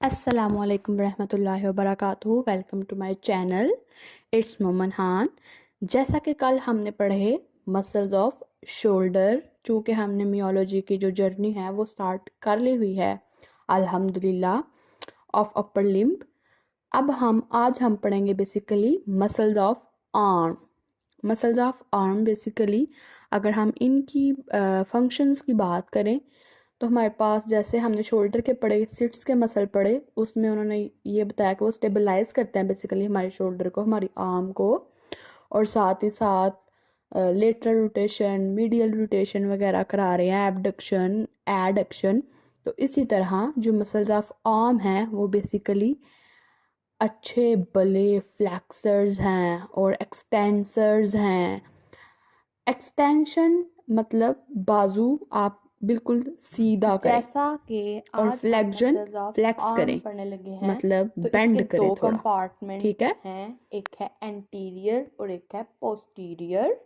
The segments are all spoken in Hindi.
अस्सलामुअलैकुम रहमतुल्लाहि व बरकातुहू। Welcome to my channel, it's Moman Han. जैसा कि कल हमने पढ़े मसल्स ऑफ शोल्डर, चूँकि हमने मियोलॉजी की जो जर्नी है वो स्टार्ट कर ली हुई है अल्हम्दुलिल्लाह, ऑफ अपर लिम्ब। अब आज हम पढ़ेंगे basically muscles of arm. Muscles of arm basically अगर हम इनकी फंक्शंस की बात करें तो हमारे पास, जैसे हमने शोल्डर के पढ़े, सिट्स के मसल पढ़े, उसमें उन्होंने ये बताया कि वो स्टेबलाइज करते हैं बेसिकली हमारे शोल्डर को, हमारी आर्म को, और साथ ही साथ लेटरल रोटेशन, मीडियल रोटेशन वगैरह करा रहे हैं, एबडक्शन, एडक्शन। तो इसी तरह जो मसल्स ऑफ आर्म हैं वो बेसिकली अच्छे बले फ्लैक्सर्स हैं और एक्सटेंसर्स हैं। एक्सटेंशन मतलब बाजू आप बिल्कुल सीधा करें, जैसा कि और आज हम flexion muscles of flex arm करें, पढ़ने लगे हैं। मतलब तो इसके बेंड करें दो थोड़ा। कंपार्टमेंट ठीक है। हैं, एक है एंटीरियर और एक है पोस्टीरियर।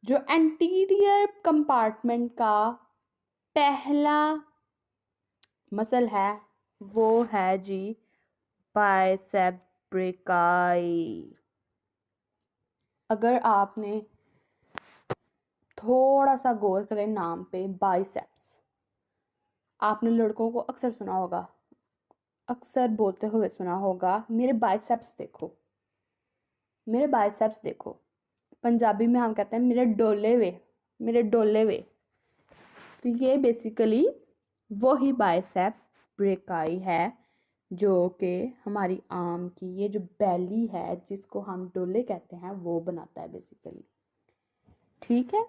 जो एंटीरियर कंपार्टमेंट का पहला मसल है वो है जी बाइसेप ब्रेकाई। अगर आपने थोड़ा सा गौर करें नाम पे बाइसेप्स, आपने लड़कों को अक्सर सुना होगा, अक्सर बोलते हुए सुना होगा, मेरे बाइसेप्स देखो, मेरे बाइसेप्स देखो। पंजाबी में हम कहते हैं मेरे डोले वे, मेरे डोले वे। तो ये बेसिकली वही बाइसेप ब्रेकाई है जो कि हमारी आर्म की ये जो बेली है, जिसको हम डोले कहते हैं, वो बनाता है बेसिकली। ठीक है,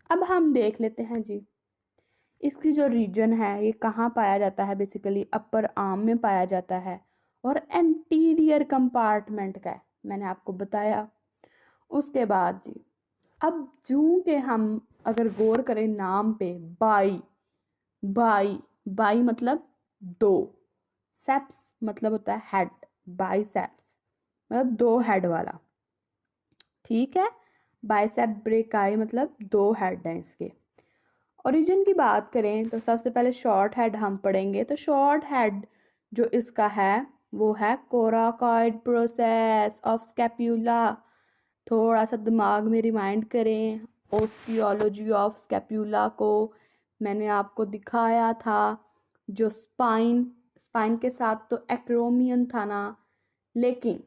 अब हम देख लेते हैं जी इसकी जो रीजन है ये कहाँ पाया जाता है। बेसिकली अपर आर्म में पाया जाता है और एंटीरियर कंपार्टमेंट का है, मैंने आपको बताया। उसके बाद जी, अब जूं के हम अगर गौर करें नाम पे, बाई, बाई, बाई मतलब दो, सेप्स मतलब होता है हेड, बाई सेप्स मतलब दो हेड वाला। ठीक है, बाइसेप ब्रेकाई मतलब दो हेड हैं इसके। ओरिजिन की बात करें तो सबसे पहले शॉर्ट हेड हम पढ़ेंगे। तो शॉर्ट हेड जो इसका है वो है कोराकॉइड प्रोसेस ऑफ स्कैप्यूला। थोड़ा सा दिमाग में रिमाइंड करें ओस्टियोलॉजी ऑफ स्कैप्यूला को, मैंने आपको दिखाया था। जो स्पाइन, स्पाइन के साथ तो एक्रोमियन था ना, लेकिन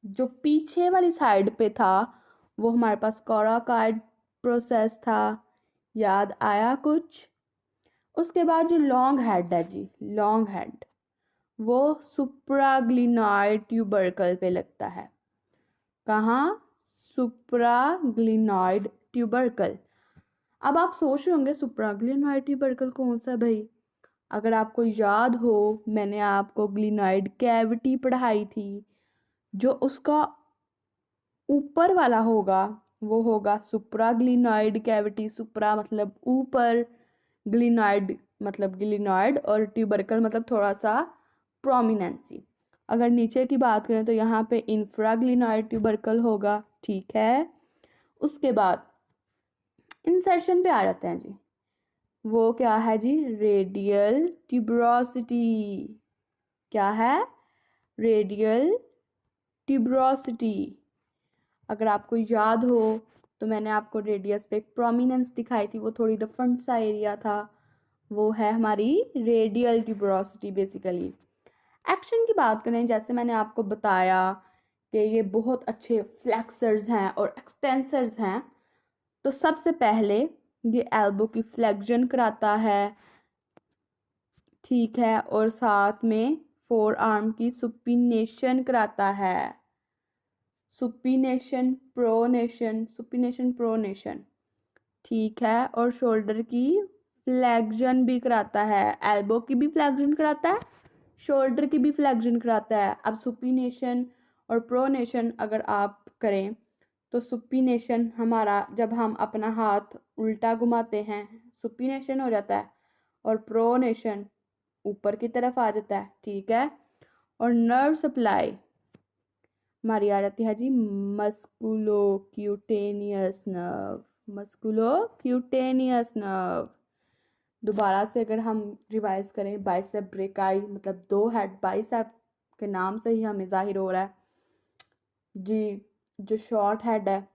जो पीछे वाली साइड पे था वो हमारे पास कोराकॉइड प्रोसेस था। याद आया कुछ? उसके बाद जो लॉन्ग हेड है जी, लॉन्ग हेड वो सुप्राग्लिनॉइड ट्यूबरकल पे लगता है। कहाँ? सुप्राग्लिनॉइड ट्यूबरकल। अब आप सोच रहे होंगे सुप्राग्लिनॉइड ट्यूबरकल कौन सा भाई? अगर आपको याद हो, मैंने आपको ग्लिनॉइड कैविटी पढ़ाई थी। जो उसका ऊपर वाला होगा वो होगा सुप्राग्लिनॉइड कैविटी। सुप्रा मतलब ऊपर, ग्लिनॉइड मतलब ग्लिनॉइड, और ट्यूबरकल मतलब थोड़ा सा प्रोमिनेंसी। अगर नीचे की बात करें तो यहाँ पे इंफ्राग्लिनॉइड ट्यूबरकल होगा। ठीक है, उसके बाद इंसर्शन पे आ जाते हैं जी। वो क्या है जी? Radial tuberosity. क्या है? Radial tuberosity. अगर आपको याद हो तो मैंने आपको रेडियस पे एक प्रोमिनेंस दिखाई थी, वो थोड़ी डिफरेंट सा एरिया था, वो है हमारी रेडियल ट्यूबरोसिटी बेसिकली। एक्शन की बात करें, जैसे मैंने आपको बताया कि ये बहुत अच्छे फ्लेक्सर्स हैं और एक्सटेंसर्स हैं। तो सबसे पहले ये एल्बो की फ्लेक्शन कराता है, ठीक है, और साथ में फोर आर्म की सुपिनेशन कराता है। सुपिनेशन प्रोनेशन, सुपिनेशन प्रोनेशन, ठीक है, और शोल्डर की फ्लेक्शन भी कराता है। एल्बो की भी फ्लेक्शन कराता है, शोल्डर की भी फ्लेक्शन कराता है। अब सुपिनेशन और प्रोनेशन अगर आप करें तो सुपिनेशन हमारा, जब हम अपना हाथ उल्टा घुमाते हैं सुपिनेशन हो जाता है, और प्रोनेशन ऊपर की तरफ आ जाता है। ठीक है, और नर्व सप्लाई हमारी आ जाती है जी musculo cutaneous nerve, musculo cutaneous nerve. दोबारा से अगर हम रिवाइज करें, बाइसेप ब्रेकाई मतलब 2 हेड, बाइसेप के नाम से ही हमें जाहिर हो रहा है जी। जो शॉर्ट हेड है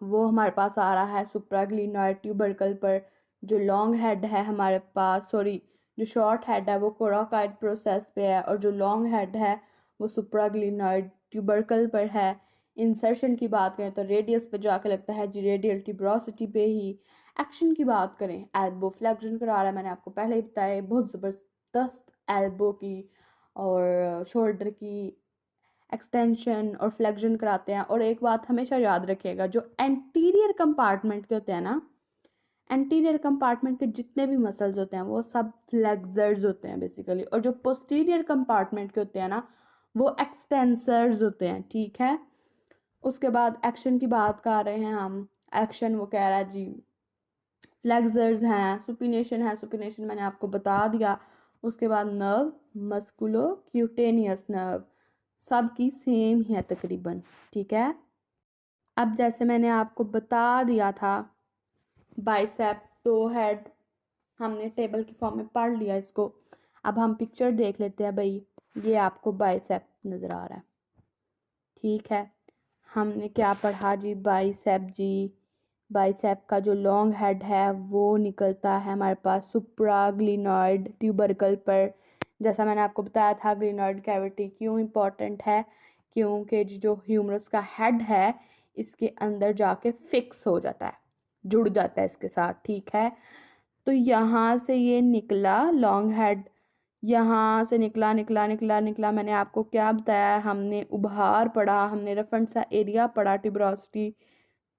वो हमारे पास आ रहा है सुप्राग्लिनोइड ट्यूबरकल पर। जो लॉन्ग हेड है हमारे पास, सॉरी, जो शॉर्ट हेड है वो कोराकाइड प्रोसेस पे है, और जो लॉन्ग हेड है वो सुप्राग्लिनोइड ट्यूबरकल पर है। इंसर्शन की बात करें तो रेडियस पे जाके लगता है जी, रेडियल ट्यूबरोसिटी पे ही। एक्शन की बात करें, एल्बो फ्लेक्शन करा रहा है, मैंने आपको पहले ही बताया, बहुत ज़बरदस्त एल्बो की और शोल्डर की एक्सटेंशन और फ्लेक्शन कराते हैं। और एक बात हमेशा याद रखिएगा, जो एंटीरियर कंपार्टमेंट के होते हैं ना, एंटीरियर कंपार्टमेंट के जितने भी मसल्स होते हैं वो सब फ्लेक्सर्स होते हैं बेसिकली, और जो पोस्टीरियर कंपार्टमेंट के होते हैं ना वो एक्सटेंसर्स होते हैं, ठीक है। उसके बाद एक्शन की बात कर रहे हैं हम। एक्शन वो कह रहा है जी, फ्लेक्सर्स हैं, सुपिनेशन है, सुपिनेशन मैंने आपको बता दिया। उसके बाद नर्व, मस्कुलो क्यूटेनियस नर्व, सब की सेम ही है तकरीबन, ठीक है। अब जैसे मैंने आपको बता दिया था, बाइसेप 2 हेड हमने टेबल की फॉर्म में पढ़ लिया इसको। अब हम पिक्चर देख लेते हैं भाई। ये आपको बाइसेप नज़र आ रहा है, ठीक है। हमने क्या पढ़ा जी, बाइसेप जी, बाइसेप का जो लॉन्ग हेड है वो निकलता है हमारे पास सुप्राग्लिनोइड ट्यूबरकल पर। जैसा मैंने आपको बताया था, ग्लिनोइड कैविटी क्यों इम्पोर्टेंट है, क्योंकि जो ह्यूमरस का हेड है इसके अंदर जाके फिक्स हो जाता है, जुड़ जाता है इसके साथ, ठीक है। तो यहाँ से ये निकला लॉन्ग हेड, यहाँ से निकला निकला निकला निकला, मैंने आपको क्या बताया, हमने उभार पढ़ा, हमने रेफरेंस सा एरिया पढ़ा, ट्यूबरोसिटी,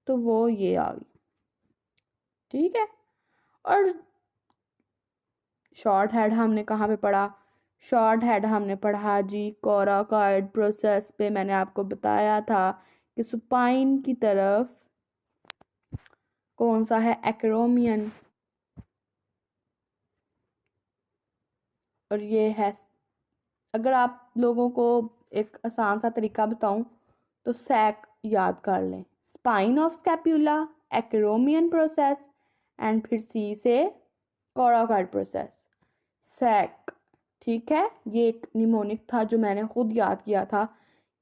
तो वो ये आ गई, ठीक है। और शॉर्ट हेड हमने कहाँ पे पढ़ा, शॉर्ट हेड हमने पढ़ा जी कोराकॉइड प्रोसेस पे। मैंने आपको बताया था कि सुपाइन की तरफ कौन सा है, एक्रोमियन, और ये है, अगर आप लोगों को एक आसान सा तरीका बताऊं तो सैक याद कर लें, spine of scapula, acromion process, and फिर सी से कोराकॉइड प्रोसेस, सैक, ठीक है। ये एक निमोनिक था जो मैंने खुद याद किया था,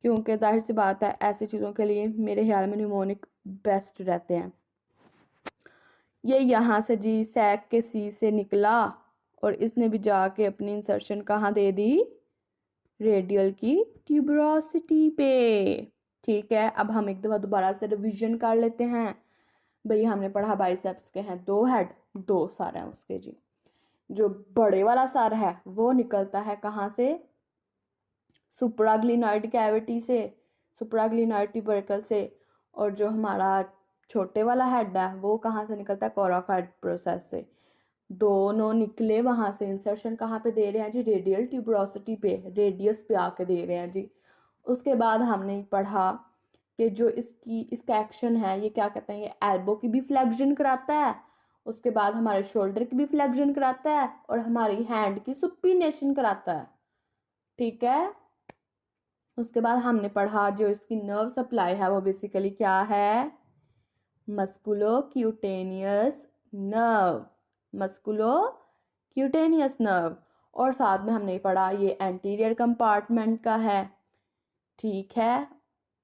क्योंकि जाहिर सी बात है ऐसी चीज़ों के लिए मेरे ख्याल में निमोनिक बेस्ट रहते हैं। ये यहाँ से जी सैक के सी से निकला, और इसने भी जाके अपनी इंसर्शन कहाँ दे दी, रेडियल की ट्यूबरोसिटी पे, ठीक है। अब हम एक दफ़ा दोबारा से रिवीजन कर लेते हैं भाई। हमने पढ़ा बाइसेप्स के हैं 2 हेड, 2 सर हैं उसके जी। जो बड़े वाला सर है वो निकलता है कहाँ से, सुप्राग्लिनोइड कैविटी से, सुप्राग्लिनोइड ट्यूबरकल से। और जो हमारा छोटे वाला हेड है वो कहाँ से निकलता है, कोराकॉइड प्रोसेस से। दोनों निकले वहां से, इंसर्शन कहाँ पे दे रहे हैं जी, रेडियल ट्यूबरोसिटी पे, रेडियस पे आके दे रहे हैं जी। उसके बाद हमने पढ़ा कि जो इसका एक्शन है ये क्या कहते हैं, ये एल्बो की भी फ्लेक्शन कराता है, उसके बाद हमारे शोल्डर की भी फ्लेक्शन कराता है, और हमारी हैंड की सुपिनेशन कराता है, ठीक है। उसके बाद हमने पढ़ा जो इसकी नर्व सप्लाई है वो बेसिकली क्या है, मस्कुलो cutaneous nerve, musculo cutaneous nerve. और साथ में हमने पढ़ा ये एंटीरियर कंपार्टमेंट का है, ठीक है,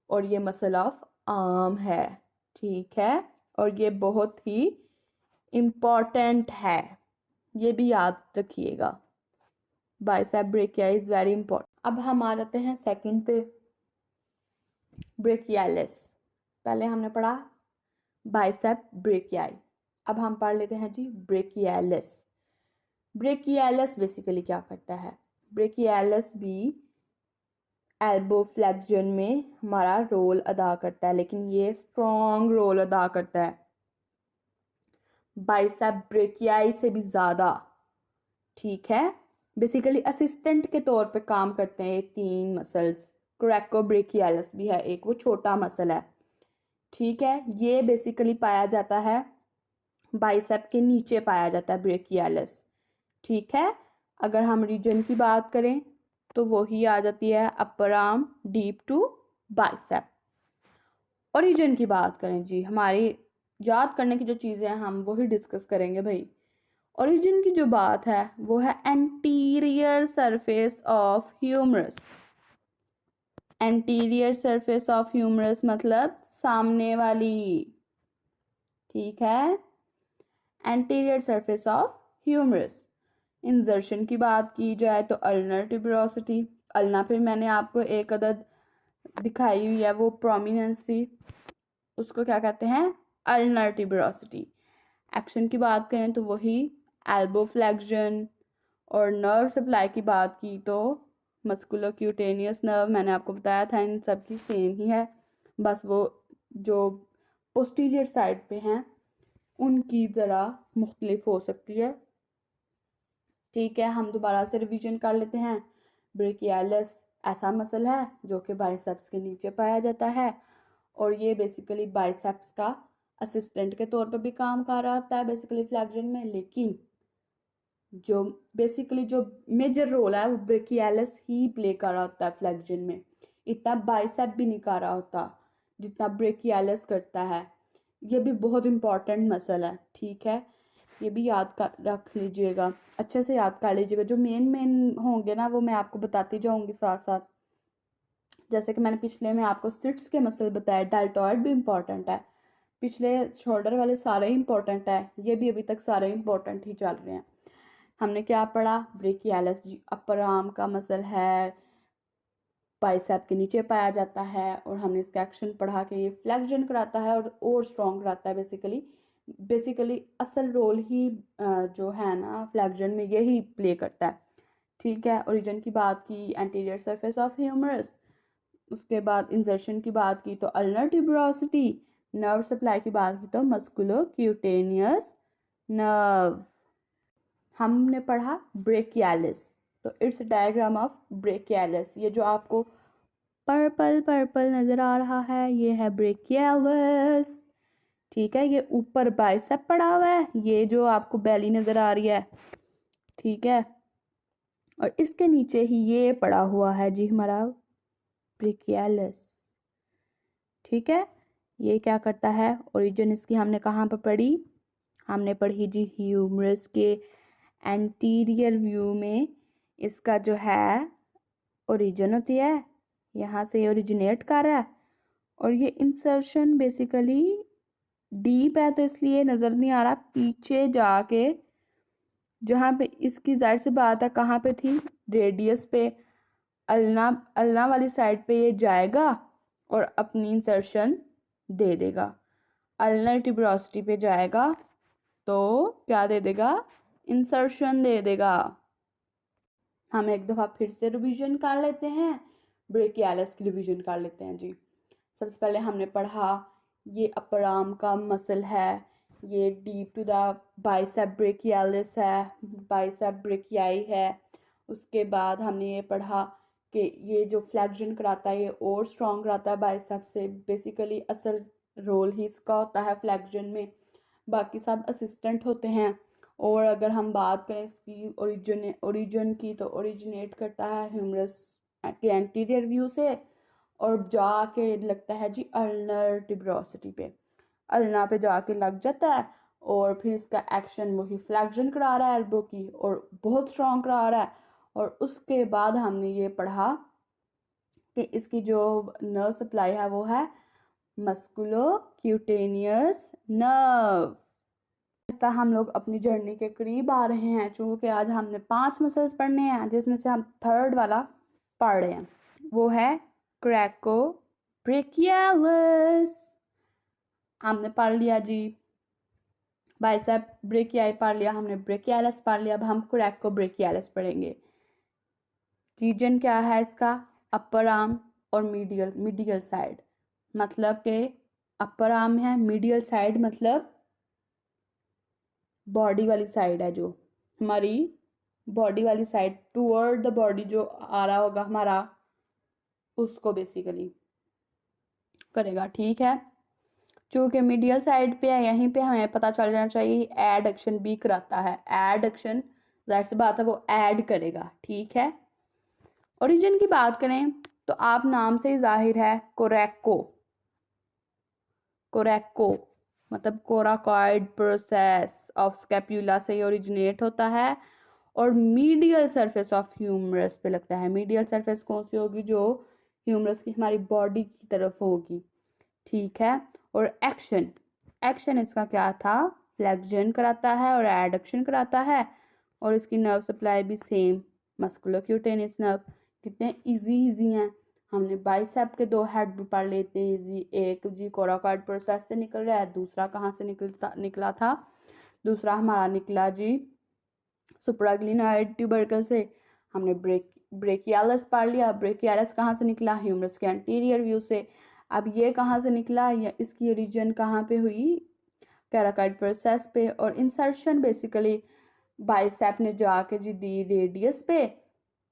और ये मसल ऑफ आर्म है, ठीक है। और ये बहुत ही इम्पॉर्टेंट है, ये भी याद रखिएगा, bicep brachia is very important. अब हम आ जाते हैं सेकंड पे, ब्रेकियालिस। पहले हमने पढ़ा बाइसेप ब्रेकियाई, अब हम पढ़ लेते हैं जी ब्रेकियालिस। ब्रेकियालिस बेसिकली क्या करता है, ब्रेकियालिस भी एल्बो फ्लेक्शन में हमारा रोल अदा करता है, लेकिन ये स्ट्रॉन्ग रोल अदा करता है बाइसेप ब्रेकियाई से भी ज़्यादा, ठीक है। बेसिकली असिस्टेंट के तौर पे काम करते हैं ये 3 मसल्स। क्रैकोब्रेकियालिस भी है एक, वो छोटा मसल है, ठीक है। ये बेसिकली पाया जाता है बाइसेप के नीचे पाया जाता है ब्रेकियालिस, ठीक है। अगर हम रीजन की बात करें तो वही आ जाती है upper arm deep to bicep. Origin की बात करें जी, हमारी याद करने की जो चीज़ें हैं हम वही डिस्कस करेंगे भाई। ओरिजिन की जो बात है वो है anterior surface of humerus. Anterior surface of humerus मतलब सामने वाली, ठीक है, anterior surface of humerus. Insertion की बात की जाए तो अल्नर ट्यूबरोसिटी, अल्ना पे मैंने आपको एक अदद दिखाई हुई है, वो प्रोमिनेंस थी, उसको क्या कहते हैं, अल्नर ट्यूबरोसिटी। एक्शन की बात करें तो वही एल्बो फ्लेक्शन, और नर्व सप्लाई की बात की तो मस्कुलोक्यूटेनियस नर्व, मैंने आपको बताया था इन सब की सेम ही है, बस वो जो पोस्टीरियर साइड पे हैं उनकी ज़रा मुख्तलिफ हो सकती है। ठीक है, हम दोबारा से रिवीजन कर लेते हैं। ब्रेकियालिस ऐसा मसल है जो कि बाइसेप्स के नीचे पाया जाता है, और ये बेसिकली बाइसेप्स का असिस्टेंट के तौर पर भी काम कर रहा होता है बेसिकली फ्लैक्शन में, लेकिन जो बेसिकली जो मेजर रोल है वो ब्रेकियालिस ही प्ले कर रहा होता है फ्लैक्शन में। इतना बाइसेप भी नहीं कर रहा होता जितना ब्रेकियालिस करता है। ये भी बहुत इंपॉर्टेंट मसल है, ठीक है, ये भी याद कर रख लीजिएगा, अच्छे से याद कर लीजिएगा। जो मेन होंगे ना वो मैं आपको बताती जाऊंगी साथ साथ। जैसे कि मैंने पिछले में आपको सिट्स के मसल बताया, डेल्टॉइड भी इंपॉर्टेंट है, पिछले शोल्डर वाले सारे इंपॉर्टेंट है, ये भी अभी तक सारे इंपॉर्टेंट ही चल रहे हैं। हमने क्या पढ़ा, ब्रेकियालिस अपर आर्म का मसल है, बाइसेप के नीचे पाया जाता है, और हमने इसका एक्शन पढ़ा कि ये फ्लेक्शन कराता है और स्ट्रॉन्ग कराता है। बेसिकली असल रोल ही जो है ना फ्लेक्शन में यही प्ले करता है, ठीक है। ओरिजिन की बात की, एंटीरियर सरफेस ऑफ ह्यूमरस, उसके बाद इंसर्शन की बात की तो अल्नर ट्यूबरोसिटी, नर्व सप्लाई की बात की तो मस्कुलोक्यूटेनियस नर्व। हमने पढ़ा ब्रेकियालिस, तो इट्स डायग्राम ऑफ ब्रेकियालिस। ये जो आपको पर्पल पर्पल नज़र आ रहा है ये है ब्रेकियालिस, ठीक है। ये ऊपर बाइसेप पड़ा हुआ है, ये जो आपको बेली नज़र आ रही है, ठीक है, और इसके नीचे ही ये पड़ा हुआ है जी हमारा ब्रेकियालिस, ठीक है। ये क्या करता है, ओरिजिन इसकी हमने कहाँ पर पढ़ी, हमने पढ़ी जी ह्यूमरस के एंटीरियर व्यू में। इसका जो है ओरिजिन होती है, यहाँ से ओरिजिनेट कर रहा है, और ये इंसर्शन बेसिकली डीप है तो इसलिए नज़र नहीं आ रहा, पीछे जाके जहाँ पे इसकी जाहिर सी बात है कहाँ पे थी, रेडियस पे, अल्ना अल्ना वाली साइड पे ये जाएगा और अपनी इंसर्शन दे देगा। अल्नर ट्यूबरोसिटी पे जाएगा तो क्या दे देगा, इंसर्शन दे देगा। हम एक दफ़ा फिर से रिवीजन कर लेते हैं, ब्रेकियालिस की रिवीजन कर लेते हैं जी। सबसे पहले हमने पढ़ा ये अपर आर्म का मसल है, ये deep to the bicep brachialis है, बाइसेप ब्रेकियाई है। उसके बाद हमने ये पढ़ा कि ये जो फ्लेक्शन कराता है ये और स्ट्रॉन्ग कराता है बाइसेप से, बेसिकली असल रोल ही इसका होता है फ्लेक्शन में, बाकी सब असिस्टेंट होते हैं। और अगर हम बात करें इसकी ओरिजिन की तो ओरिजिनेट करता है ह्यूमरस के एंटीरियर व्यू से, और जाके लगता है जी अल्नर ट्यूबरोसिटी पे, अल्ना पे जाके लग जाता है, और फिर इसका एक्शन वही फ्लेक्शन करा रहा है एल्बो की, और बहुत स्ट्रॉन्ग करा रहा है। और उसके बाद हमने ये पढ़ा कि इसकी जो नर्व सप्लाई है वो है मस्कुलोक्यूटेनियस नर्व। ऐसा हम लोग अपनी जर्नी के करीब आ रहे हैं, चूँकि आज हमने 5 मसल्स पढ़ने हैं जिसमें से हम थर्ड वाला पढ़ रहे हैं, वो है क्रैको ब्रेकियालिस। हमने पढ़ लिया जी बाइसेप ब्रेकियाई पढ़ लिया, हमने ब्रेकियालिस पढ़ लिया, अब हम क्रैको ब्रेकियालिस पढ़ेंगे। रीजन क्या है इसका, अपर आर्म और मीडियल साइड, मतलब कि अपर आर्म है, मीडियल साइड मतलब बॉडी वाली साइड है, जो हमारी बॉडी वाली साइड टूवर्ड द बॉडी जो आ रहा होगा हमारा, उसको बेसिकली करेगा, ठीक है। चूँकि मीडियल साइड पे है यहीं पे हमें पता चल जाना चाहिए एड एक्शन भी कराता है, एड एक्शन जाहिर सी बात है वो ऐड करेगा, ठीक है। ओरिजिन की बात करें तो आप नाम से ही जाहिर है कोरैको, कोरैको मतलब कोराकॉइड प्रोसेस ऑफ स्कैप्यूला से ओरिजिनेट होता है और मीडियल सरफेस ऑफ ह्यूमरस पे लगता है। मीडियल सरफेस कौन सी होगी? जो ह्यूमरस की हमारी बॉडी की तरफ होगी, ठीक है। और एक्शन, एक्शन इसका क्या था? फ्लेक्शन कराता है और एडक्शन कराता है और इसकी नर्व सप्लाई भी सेम, मस्कुलोक्यूटेनियस नर्व। कितने इजी हैं। हमने बाइसेप के दो हेड भी पढ़ लेते हैं इजी। एक जी कोराकॉइड प्रोसेस से निकल रहा है, दूसरा कहाँ से निकला था? दूसरा हमारा निकला जी सुप्राग्लिनाइड ट्यूबरकल से। हमने ब्रेकियालस पढ़ लिया। ब्रेकियालस कहाँ से निकला? ह्यूमरस के एंटीरियर व्यू से। अब ये कहाँ से निकला या इसकी ओरिजिन कहाँ पे हुई? कोराकॉइड प्रोसेस पे। और इंसर्शन बेसिकली बाइसेप ने जाके जी दी रेडियस पे,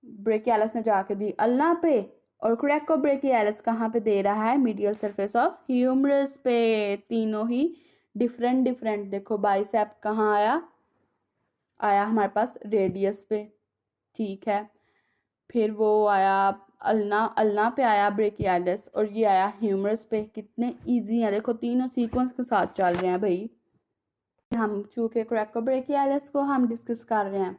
ब्रेकियालस ने जाके दी अल्ना पे, और क्रैकोब्रेकियालस कहाँ पे दे रहा है? मीडियल सरफेस ऑफ ह्यूमरस पे। तीनों ही डिफरेंट। देखो बाइसेप कहाँ आया हमारे पास रेडियस पे, ठीक है। फिर वो आया अल्ना पे आया ब्रेकियालस, और ये आया ह्यूमरस पे। कितने इजी है, देखो तीनों सीक्वेंस के साथ चल रहे हैं भाई। हम चूंकि क्रैकोब्रेकियालस को हम डिस्कस कर रहे हैं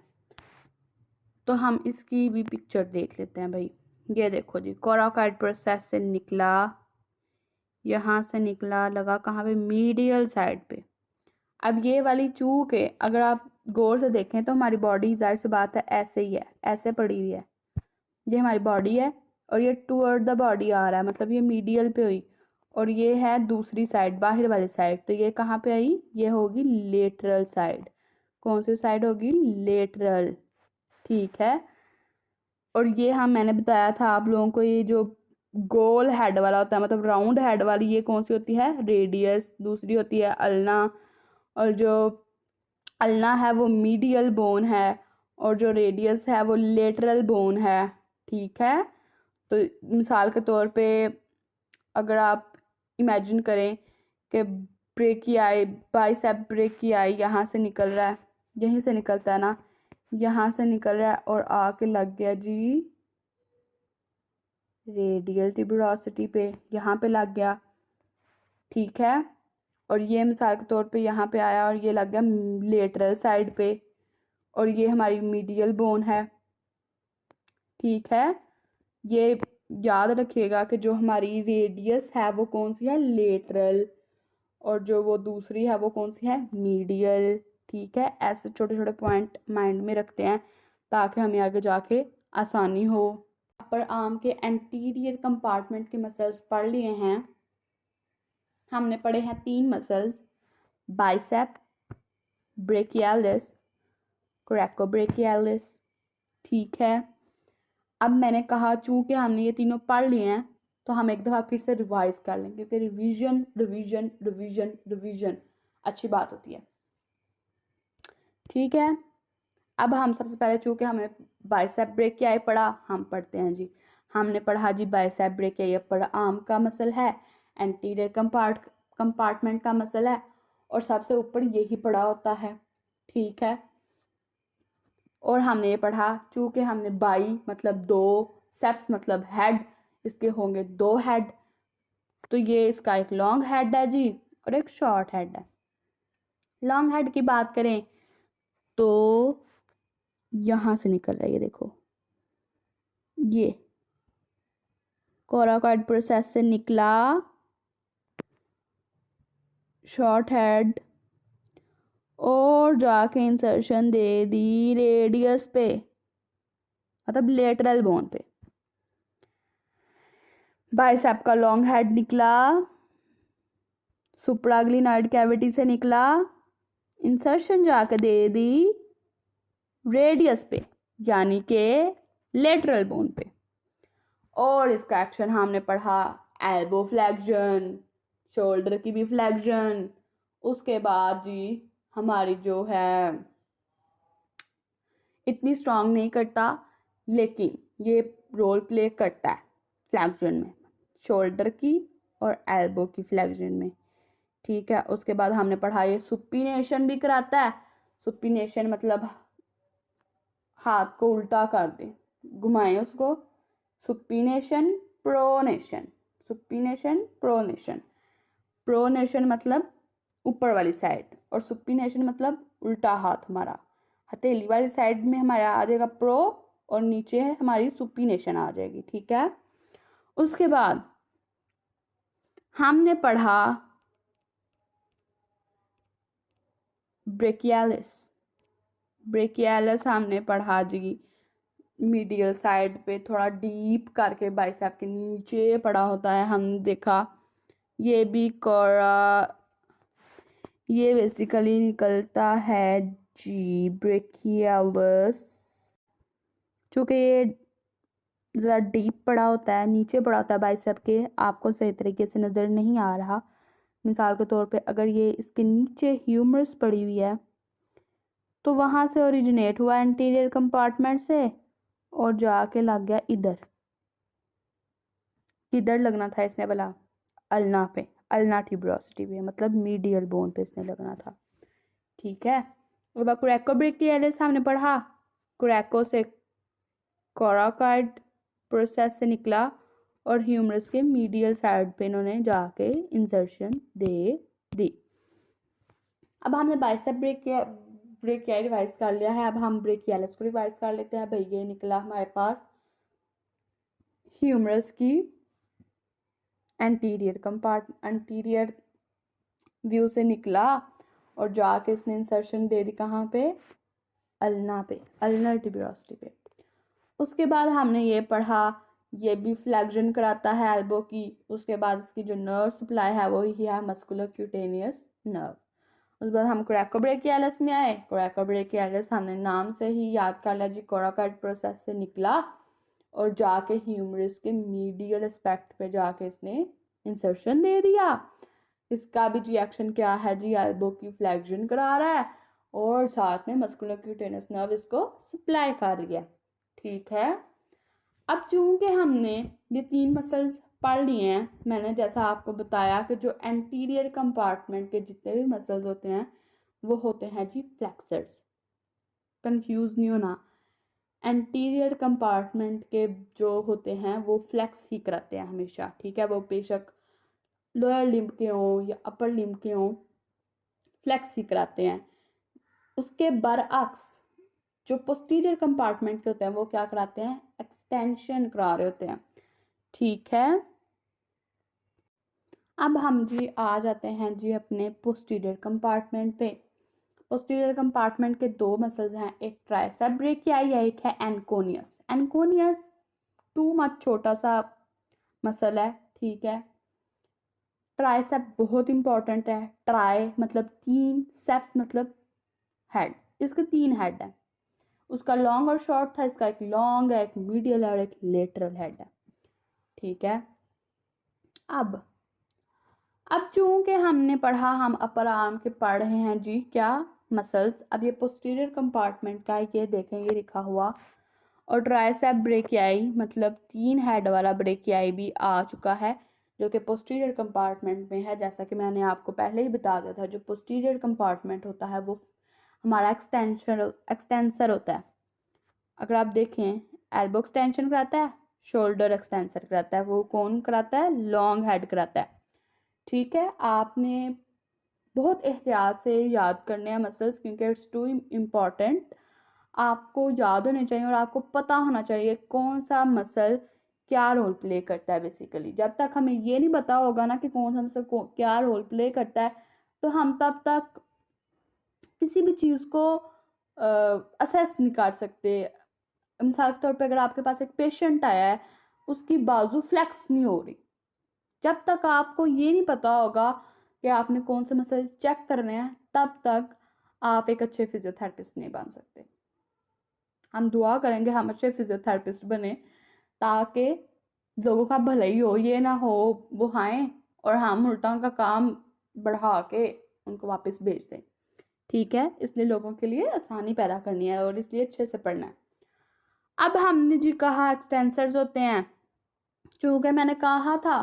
तो हम इसकी भी पिक्चर देख लेते हैं भाई। ये देखो जी, कोराकॉइड प्रोसेस से निकला, यहाँ से निकला, लगा कहाँ पे? मीडियल साइड पे। अब ये वाली चूक है, अगर आप गौर से देखें तो हमारी बॉडी जाहिर सी बात है ऐसे ही है, ऐसे पड़ी हुई है। ये हमारी बॉडी है और ये टूवर्ड द बॉडी आ रहा है, मतलब ये मीडियल पे हुई। और ये है दूसरी साइड, बाहर वाली साइड, तो ये कहाँ पे आई? ये होगी लेटरल साइड। कौन सी साइड होगी? लेटरल, ठीक है। और ये मैंने बताया था आप लोगों को, ये जो गोल हेड वाला होता है, मतलब राउंड हेड वाली, ये कौन सी होती है? रेडियस। दूसरी होती है अल्ना, और जो अल्ना है वो मीडियल बोन है और जो रेडियस है वो लेटरल बोन है, ठीक है। तो मिसाल के तौर पे अगर आप इमेजिन करें कि ब्रेकियाई, बाइसेप ब्रेकियाई यहाँ से निकल रहा है, यहीं से निकलता है ना, यहाँ से निकल रहा है और आके लग गया जी रेडियल ट्यूबरोसिटी पे, यहाँ पे लग गया, ठीक है। और ये मिसाल के तौर पे यहाँ पे आया और ये लग गया लेटरल साइड पे, और ये हमारी मीडियल बोन है, ठीक है। ये याद रखिएगा कि जो हमारी रेडियस है वो कौन सी है? लेटरल, और जो वो दूसरी है वो कौन सी है? मीडियल, ठीक है। ऐसे छोटे छोटे पॉइंट माइंड में रखते हैं ताकि हमें आगे जाके आसानी हो। अपर आर्म के एंटीरियर कंपार्टमेंट के मसल्स पढ़ लिए हैं हमने। पढ़े हैं 3 मसल्स, बाइसेप, ब्रेकियालिस, कोरैकोब्रेकियालिस, ठीक है। अब मैंने कहा चूंकि हमने ये तीनों पढ़ लिए हैं तो हम एक दफ़ा फिर से रिवाइज कर लेंगे, क्योंकि रिवीजन रिवीजन रिवीजन रिवीजन अच्छी बात होती है, ठीक है। अब हम सबसे पहले चूंकि हमें बाइसेप ब्रेकियाई पढ़ा, हम पढ़ते हैं जी। हमने पढ़ा जी बाइसेप ब्रेकियाई अपर आर्म का मसल है, एंटीरियर कंपार्टमेंट का मसल है, और सबसे ऊपर यही पढ़ा होता है, ठीक है। और हमने ये पढ़ा चूंकि हमने बाई मतलब 2, सेप्स मतलब हेड, इसके होंगे 2 हेड, तो ये इसका एक लॉन्ग हेड है जी और एक शॉर्ट हेड है। लॉन्ग हेड की बात करें तो यहाँ से निकल रहा है, ये देखो, ये कोराकॉइड प्रोसेस से निकला शॉर्ट हेड और जाके इंसर्शन दे दी रेडियस पे, मतलब लेटरल बोन पे। बाइसेप का लॉन्ग हेड निकला, सुप्राग्लिनाइड कैविटी से निकला, इंसर्शन जाके दे दी रेडियस पे, यानी के लेटरल बोन पे। और इसका एक्शन हमने पढ़ा एल्बो फ्लेक्शन, शोल्डर की भी फ्लेक्शन। उसके बाद जी हमारी जो है इतनी स्ट्रांग नहीं करता, लेकिन ये रोल प्ले करता है फ्लेक्शन में, शोल्डर की और एल्बो की फ्लेक्शन में, ठीक है। उसके बाद हमने पढ़ा ये सुपिनेशन भी कराता है। सुपिनेशन मतलब हाथ को उल्टा कर दे, घुमाएं उसको, supination pronation, supination pronation. Pronation मतलब ऊपर वाली साइड और सुपिनेशन मतलब उल्टा हाथ हमारा, हथेली वाली साइड में हमारा आ जाएगा प्रो और नीचे हमारी सुपीनेशन आ जाएगी, ठीक है। उसके बाद हमने पढ़ा ब्रेकियालिस। ब्रेकियालिस हमने पढ़ा जी मीडियल साइड पे थोड़ा डीप करके बाइसेप के नीचे पड़ा होता है, हमने देखा। ये भी कोरा, ये बेसिकली निकलता है जी ब्रेकियालिस, चूँकि ये ज़रा डीप पड़ा होता है, नीचे पड़ा होता है बाइसेप के, आपको सही तरीके से नज़र नहीं आ रहा। मिसाल के तौर पे अगर ये इसके नीचे ह्यूमरस पड़ी हुई है तो वहाँ से ओरिजिनेट हुआ एंटीरियर कंपार्टमेंट से और जाके लग गया इधर। किधर लगना था इसने भला? अल्ना पे, अल्ना ट्यूबरोसिटी पे, मतलब मीडियल बोन पे इसने लगना था, ठीक है। अब कोरैकोब्रेकियलिस हमने पढ़ा, कोरैको से कोराकॉइड प्रोसेस से निकला और ह्यूमरस के मीडियल साइड पे इन्होंने जाके इंसर्शन दे दी। अब हमने बाइसेप ब्रेकियाई रिवाइज कर लिया है, अब हम ब्रेकियालिस को रिवाइज कर लेते हैं। भाई ये निकला हमारे पास ह्यूमरस की एंटीरियर व्यू से निकला और जाके इसने इंसर्शन दे दी कहाँ पे? अल्ना पे, अल्नर ट्यूबरोसिटी पे। उसके बाद हमने ये पढ़ा, ये भी फ्लेक्शन कराता है एल्बो की। उसके बाद इसकी जो नर्व सप्लाई है वो ही है मस्कुलर क्यूटेनियस नर्व। उसके बाद हम कोरैकोब्रेकियलिस में आए। कोरैकोब्रेकियलिस हमने नाम से ही याद कर लिया जी, कोराकॉइड प्रोसेस से निकला और जाके ह्यूमरस के मीडियल एस्पेक्ट पे जाके इसने इंसर्शन दे दिया। इसका भी जी एक्शन क्या है जी, एल्बो की फ्लेक्शन करा रहा है और साथ में मस्कुलर क्यूटेनियस नर्व इसको सप्लाई कर रही है, ठीक है। अब चूंकि हमने ये 3 मसल्स पढ़ लिए हैं, मैंने जैसा आपको बताया कि जो एंटीरियर कंपार्टमेंट के जितने भी मसल्स होते हैं वो होते हैं जी फ्लेक्सर्स, कंफ्यूज नहीं होना। एंटीरियर कंपार्टमेंट के जो होते हैं वो फ्लेक्स ही कराते हैं हमेशा, ठीक है। वो बेशक लोअर लिम्ब के हों या अपर लिम्ब के हों, फ्लेक्स ही कराते हैं। उसके बरअक्स जो पोस्टीरियर कंपार्टमेंट के होते हैं वो क्या कराते हैं? एक्सटेंशन करा रहे होते हैं, ठीक है। अब हम जी आ जाते हैं जी अपने पोस्टीरियर कंपार्टमेंट पे। पोस्टीरियर कंपार्टमेंट के 2 मसल्स हैं, एक ट्राइसेप ब्रेकियाई है, एक है एंकोनियस। एंकोनियस टू मच छोटा सा मसल है, ठीक है। ट्राइसेप बहुत इंपॉर्टेंट है। ट्राई मतलब 3, सेप्स मतलब हेड, इसके 3 हेड है। उसका लॉन्ग और शॉर्ट था, इसका एक लॉन्ग है, एक मीडियल है और एक लेटरल हेड है, ठीक है। अब चूंकि हमने पढ़ा, हम अपर आर्म के पढ़ रहे हैं जी क्या? मसल्स। अब ये पोस्टीरियर कंपार्टमेंट का ये देखें, ये लिखा हुआ, और ट्राइसेप ब्रेकियाई मतलब 3 हेड वाला ब्रेकियाई भी आ चुका है जो कि पोस्टीरियर कंपार्टमेंट में है। जैसा कि मैंने आपको पहले ही बता दिया था, जो पोस्टीरियर कंपार्टमेंट होता है वो हमारा एक्सटेंसर होता है। अगर आप देखें, एल्बो एक्सटेंशन कराता है, शोल्डर एक्सटेंसर कराता है, वो कौन कराता है? लॉन्ग हेड कराता है, ठीक है। आपने बहुत एहतियात से याद करने हैं मसल्स, क्योंकि इट्स टू इम्पॉर्टेंट। आपको याद होने चाहिए और आपको पता होना चाहिए कौन सा मसल क्या रोल प्ले करता है। बेसिकली जब तक हमें ये नहीं पता होगा ना कि कौन सा मसल क्या रोल प्ले करता है, तो हम तब तक किसी भी चीज़ को असेस नहीं कर सकते। मिसाल के तौर पे अगर आपके पास एक पेशेंट आया है, उसकी बाजू फ्लेक्स नहीं हो रही, जब तक आपको ये नहीं पता होगा कि आपने कौन से मसल चेक करने हैं, तब तक आप एक अच्छे फिजियोथेरेपिस्ट नहीं बन सकते। हम दुआ करेंगे हम अच्छे फिजियोथेरेपिस्ट बने ताकि लोगों का भला ही हो, ये ना हो वो आए और हम उल्टा उनका काम बढ़ा के उनको वापस भेज दें, ठीक है। इसलिए लोगों के लिए आसानी पैदा करनी है और इसलिए अच्छे से पढ़ना है। अब हमने जी कहा एक्सटेंसर्स होते हैं, क्योंकि मैंने कहा था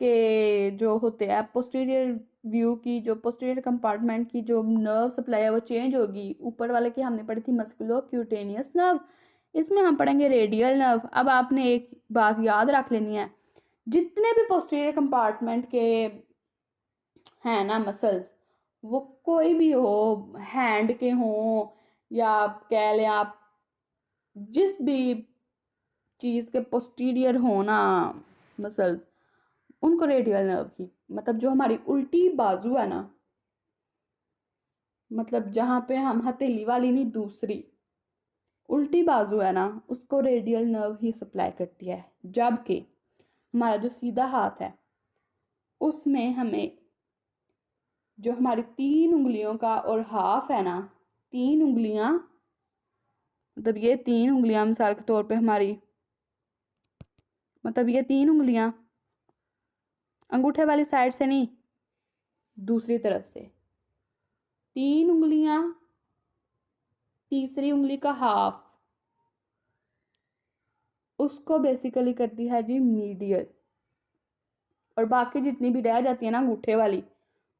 कि जो होते हैं पोस्टीरियर व्यू की, जो पोस्टीरियर कंपार्टमेंट की जो नर्व सप्लाई है वो चेंज होगी। ऊपर वाले की हमने पढ़ी थी मस्कुलो क्यूटेनियस नर्व, इसमें हम पढ़ेंगे रेडियल नर्व। अब आपने एक बात याद रख लेनी है, जितने भी पोस्टीरियर कंपार्टमेंट के हैं ना मसल्स, वो कोई भी हो, हैंड के हों या कह लें आप जिस भी चीज़ के पोस्टीरियर हो ना मसल्स, उनको रेडियल नर्व की, मतलब जो हमारी उल्टी बाजू है ना, मतलब जहाँ पे हम हथेली वाली नहीं, दूसरी उल्टी बाजू है ना, उसको रेडियल नर्व ही सप्लाई करती है। जबकि हमारा जो सीधा हाथ है उसमें हमें जो हमारी 3 उंगलियों का और हाफ है ना, 3 उंगलियां, मतलब ये 3 उंगलियां मिसाल के तौर पे हमारी, मतलब ये 3 उंगलियां अंगूठे वाली साइड से नहीं, दूसरी तरफ से 3 उंगलियां, तीसरी उंगली का हाफ, उसको बेसिकली करती है जी मीडियल, और बाकी जितनी भी रह जाती है ना अंगूठे वाली,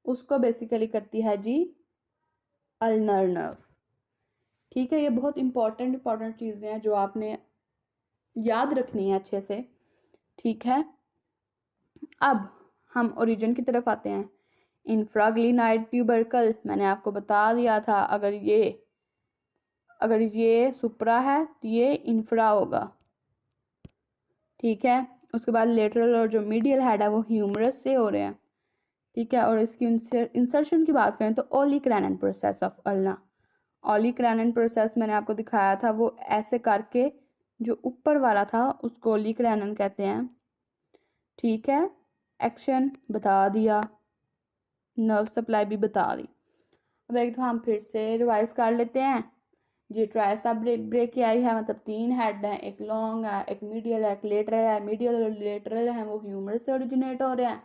उसको बेसिकली करती है जी अल्नर नर्व। ठीक है, ये बहुत इंपॉर्टेंट चीज़ें हैं जो आपने याद रखनी है अच्छे से। ठीक है, अब हम ओरिजिन की तरफ आते हैं। इंफ्राग्लिनाइड ट्यूबरकल, मैंने आपको बता दिया था, अगर ये सुप्रा है तो ये इंफ्रा होगा। ठीक है, उसके बाद लेटरल और जो मीडियल हेड है वो ह्यूमरस से हो रहे हैं। ठीक है, और इसकी इंसर्शन की बात करें तो ओलिक्रैनन प्रोसेस ऑफ अल्ना। ओलिक्रैनन प्रोसेस मैंने आपको दिखाया था, वो ऐसे करके जो ऊपर वाला था उसको ओलिक्रैनन कहते हैं। ठीक है, एक्शन बता दिया, नर्व सप्लाई भी बता दी। अब एक तो हम फिर से रिवाइज कर लेते हैं। जी ट्राइसेप ब्रेकियाई है, मतलब 3 हेड हैं, एक लॉन्ग है, एक मीडियल है, एक लेटरल है। मीडियल और लेटरल हैं वो ह्यूमरस से ओरिजिनेट हो रहे हैं,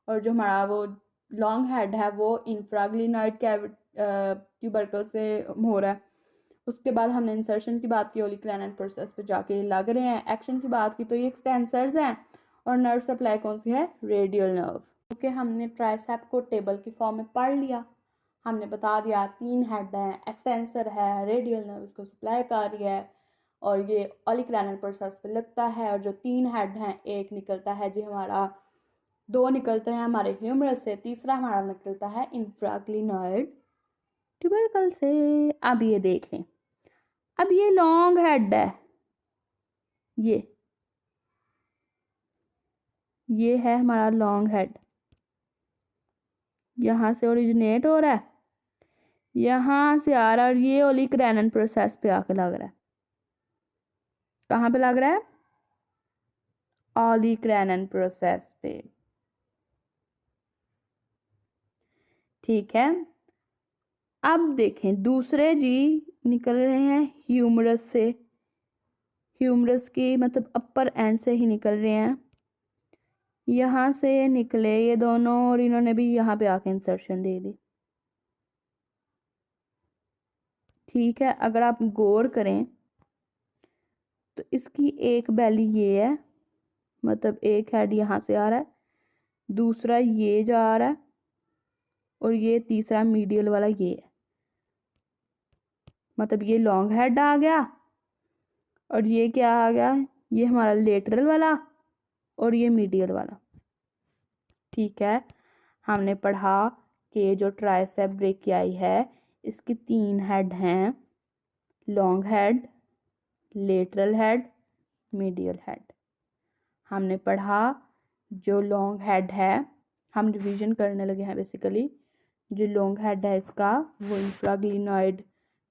और जो हमारा वो लॉन्ग हेड है वो इंफ्राग्लिनॉइड ट्यूबरकल से हो रहा है। उसके बाद हमने इंसर्शन की बात की, ओलिक्रैनन प्रोसेस पे जाके लग रहे हैं। एक्शन की बात की तो ये एक्सटेंसर्स हैं, और नर्व सप्लाई कौन सी है, रेडियल नर्व। क्योंकि हमने ट्राइसेप को टेबल की फॉर्म में पढ़ लिया, हमने बता दिया 3 हेड हैं, एक्सटेंसर है, रेडियल नर्व इसको सप्लाई कर रही है, और ये ओलिक्रैनल प्रोसेस पे लगता है। और जो 3 हेड हैं, एक निकलता है जी हमारा, 2 निकलते हैं हमारे ह्यूमरस से, तीसरा हमारा निकलता है इंफ्राग्लिनॉइड ट्यूबरकल से। अब ये देख लें, अब ये लॉन्ग हेड है, ये है हमारा लॉन्ग हेड, यहाँ से ओरिजिनेट हो रहा है, यहाँ से आ रहा है, और ये ओलिक्रैनन प्रोसेस पे आके लग रहा है। कहाँ पे लग रहा है, ओलिक्रैनन प्रोसेस पे। ठीक है, अब देखें दूसरे जी निकल रहे हैं ह्यूमरस से, ह्यूमरस की मतलब अपर एंड से ही निकल रहे हैं, यहाँ से निकले ये दोनों, और इन्होंने भी यहाँ पे आके इंसर्शन दे दी। ठीक है, अगर आप गौर करें तो इसकी एक बैली ये है, मतलब एक हेड यहाँ से आ रहा है, दूसरा ये जा रहा है, और ये तीसरा मीडियल वाला ये है, मतलब ये लॉन्ग हेड आ गया, और ये क्या आ गया, ये हमारा लेटरल वाला, और ये मीडियल वाला। ठीक है, हमने पढ़ा कि जो ट्राइसेप ब्रेकियाई है इसकी 3 हेड हैं, long head, lateral head, medial head. हमने पढ़ा जो लॉन्ग हेड है, हम रिवीजन करने लगे हैं बेसिकली, जो लॉन्ग हेड है इसका वो इंफ्राग्लिनॉइड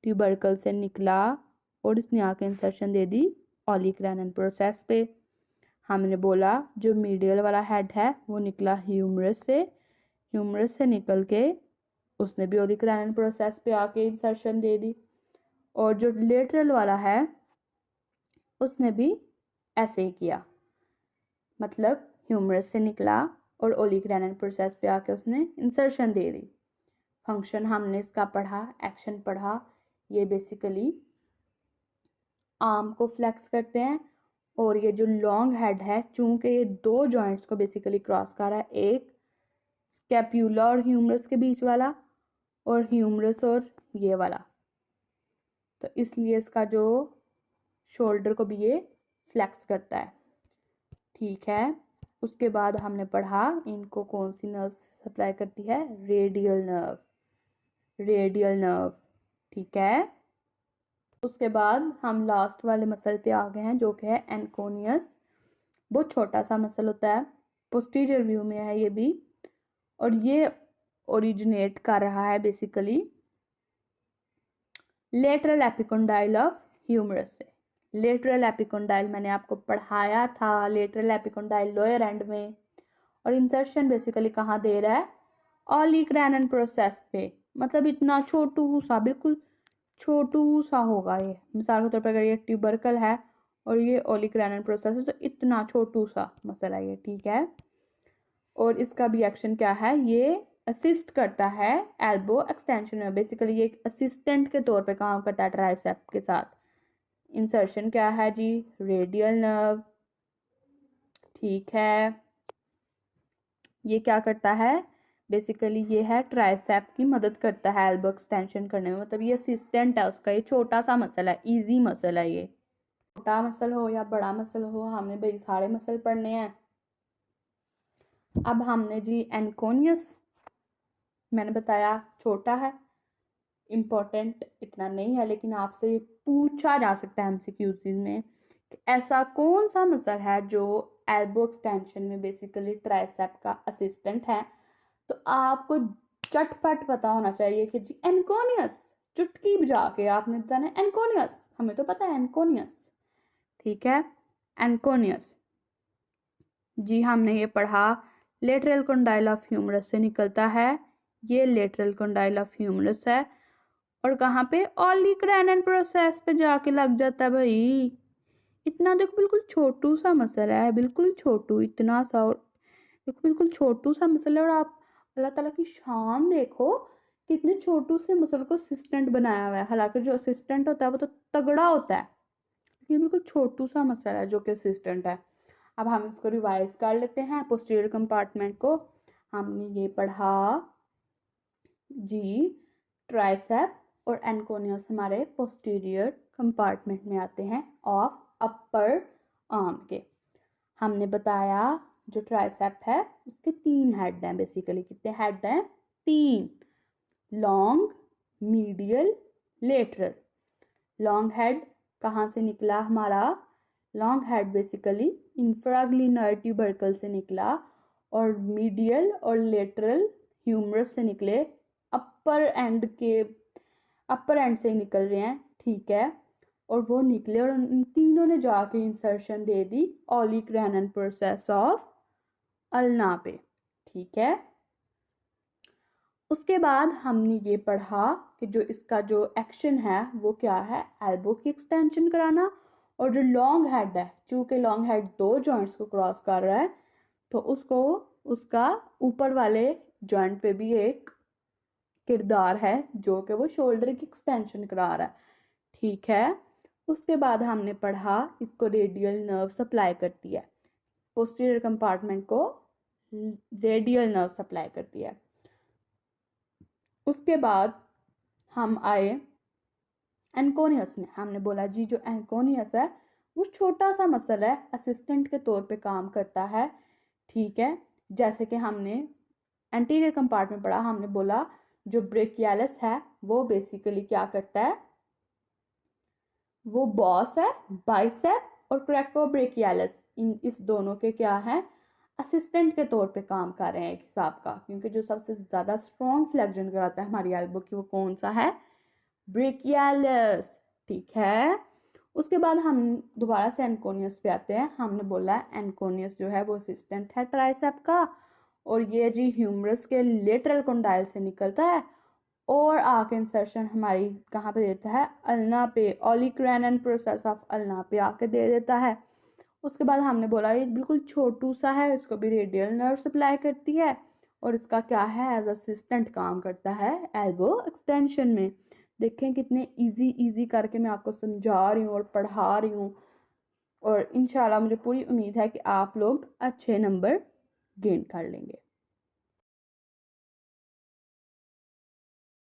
ट्यूबरकल से निकला, और इसने आके इंसर्शन दे दी ओलिक्रैनन प्रोसेस पे। हमने बोला जो मीडियल वाला हेड है वो निकला ह्यूमरस से, ह्यूमरस से निकल के उसने भी ओलिक्रैनन प्रोसेस पे आके इंसर्शन दे दी, और जो लेटरल वाला है उसने भी ऐसे ही किया, मतलब ह्यूमरस से निकला और ओलिक्रैनन प्रोसेस पे आके उसने इंसर्शन दे दी। फंक्शन हमने इसका पढ़ा, एक्शन पढ़ा, ये बेसिकली आर्म को फ्लेक्स करते हैं, और ये जो लॉन्ग हेड है चूंकि ये 2 जॉइंट्स को बेसिकली क्रॉस कर रहा है, एक स्कैप्यूला और ह्यूमरस के बीच वाला, और ह्यूमरस और ये वाला, तो इसलिए इसका जो शोल्डर को भी ये फ्लेक्स करता है। ठीक है, उसके बाद हमने पढ़ा इनको कौन सी नर्व सप्लाई करती है, रेडियल नर्व। Radial nerve. ठीक है, उसके बाद हम लास्ट वाले मसल पे आ गए हैं जो कि है एनकोनियस। बहुत छोटा सा मसल होता है, पोस्टीरियर व्यू में है ये भी, और ये ओरिजिनेट कर रहा है basically lateral epicondyle of humerus से। लेटरल एपिकोंडाइल मैंने आपको पढ़ाया था, लेटरल एपिकोंडाइल लोअर एंड में, और इंसर्शन बेसिकली कहाँ दे रहा है, ऑलिक्रैनन प्रोसेस पे, मतलब इतना छोटू सा, बिल्कुल छोटू सा होगा ये। मिसाल के तौर पर अगर ये ट्यूबरकल है और ये ओलिक्रैनन प्रोसेस है तो इतना छोटू सा मसल है ये। ठीक है, और इसका भी एक्शन क्या है, ये असिस्ट करता है एल्बो एक्सटेंशन में। बेसिकली ये एक असिस्टेंट के तौर पे काम करता है ट्राइसेप के साथ। इंसर्शन क्या है जी, रेडियल नर्व। ठीक है, ये क्या करता है, बेसिकली ये है ट्राइसेप की मदद करता है एल्बो एक्सटेंशन करने में, मतलब ये असिस्टेंट है उसका। ये छोटा सा मसल है, इजी मसल है ये। छोटा मसल हो या बड़ा मसल हो, हमने भाई सारे मसल पढ़ने हैं। अब हमने जी एनकोनियस, मैंने बताया छोटा है, इम्पोर्टेंट इतना नहीं है, लेकिन आपसे पूछा जा सकता है एमसीक्यूज में कि ऐसा कौन सा मसल है जो एल्बो एक्सटेंशन में बेसिकली ट्राइसेप का असिस्टेंट है। तो आपको चटपट पता होना चाहिए कि जी एनकोनियस, चुटकी बजा के आपने बताना एनकोनियस, हमें तो पता है एनकोनियस। ठीक है, एनकोनियस जी हमने ये पढ़ा, लेटरल कंडाइल ऑफ ह्यूमरस से निकलता है। ये लेटरल कंडाइल ऑफ ह्यूमरस है, और कहाँ पे, ऑलिक्रैनन प्रोसेस पे जाके लग जाता है भाई। इतना देखो, बिल्कुल छोटू सा मसल है, बिल्कुल छोटू, इतना सा, और देखो बिल्कुल छोटू सा मसल है। और आप अल्लाह ताला की शान देखो, कितने छोटू से मसल को असिस्टेंट बनाया हुआ है। हालांकि जो असिस्टेंट होता है वो तो तगड़ा होता है, लेकिन बिल्कुल छोटू सा मसल है जो कि असिस्टेंट है। अब हम इसको रिवाइज कर लेते हैं। पोस्टीरियर कंपार्टमेंट को हमने ये पढ़ा जी, ट्राइसेप और एनकोनियस हमारे पोस्टीरियर कंपार्टमेंट में आते हैं ऑफ अपर आर्म के। हमने बताया जो ट्राइसेप है उसके 3 हेड हैं बेसिकली। कितने हेड हैं, 3, long, medial, lateral. Long head कहाँ से निकला हमारा, लॉन्ग हेड बेसिकली इंफ्राग्लिनोइड ट्यूबरकल से निकला, और मीडियल और लेटरल ह्यूमरस से निकले, अपर एंड से ही निकल रहे हैं। ठीक है, और वो निकले और इन तीनों ने जाके इंसर्शन दे दी ऑलिक्रैनन प्रोसेस ऑफ अल्ना पे। ठीक है, उसके बाद हमने ये पढ़ा कि जो इसका जो एक्शन है वो क्या है, एल्बो की एक्सटेंशन कराना। और जो लॉन्ग हेड है, चूंकि लॉन्ग हेड 2 जॉइंट्स को क्रॉस कर रहा है तो उसको उसका ऊपर वाले जॉइंट पे भी एक किरदार है जो कि वो शोल्डर की एक्सटेंशन करा रहा है। ठीक है, उसके बाद हमने पढ़ा इसको रेडियल नर्व सप्लाई करती है, पोस्टीरियर कंपार्टमेंट को रेडियल नर्व सप्लाई करती है। उसके बाद हम आए एनकोनियस में। हमने बोला जी जो एनकोनियस है वो छोटा सा मसल है, असिस्टेंट के तौर पे काम करता है। ठीक है, जैसे कि हमने एंटीरियर कंपार्टमेंट पढ़ा, हमने बोला जो ब्रेकियालिस है वो बेसिकली क्या करता है, वो बॉस है, बाइसेप और क्रैकोब्रेकियालिस, इस दोनों के क्या है, असिस्टेंट के तौर पे काम कर रहे हैं एक हिसाब का। क्योंकि जो सबसे ज़्यादा स्ट्रॉन्ग फ्लेक्शन कराता है हमारी एल्बो की वो कौन सा है, ब्रेकियालिस। ठीक है, उसके बाद हम दोबारा से एनकोनियस पे आते हैं। हमने बोला एनकोनियस जो है वो असिस्टेंट है ट्राइसेप का, और ये जी ह्यूमरस के लेटरल कंडाइल से निकलता है और आके इंसर्शन हमारी कहाँ पे देता है, अल्ना पे, ऑलिक्रैनन प्रोसेस ऑफ अल्ना पे आके दे देता है। उसके बाद हमने बोला ये बिल्कुल छोटू सा है, इसको भी रेडियल नर्व सप्लाई करती है, और इसका क्या है, एज असिस्टेंट काम करता है एल्बो एक्सटेंशन में। देखें कितने इजी करके मैं आपको समझा रही हूँ और पढ़ा रही हूँ, और इंशाल्लाह मुझे पूरी उम्मीद है कि आप लोग अच्छे नंबर गेन कर लेंगे।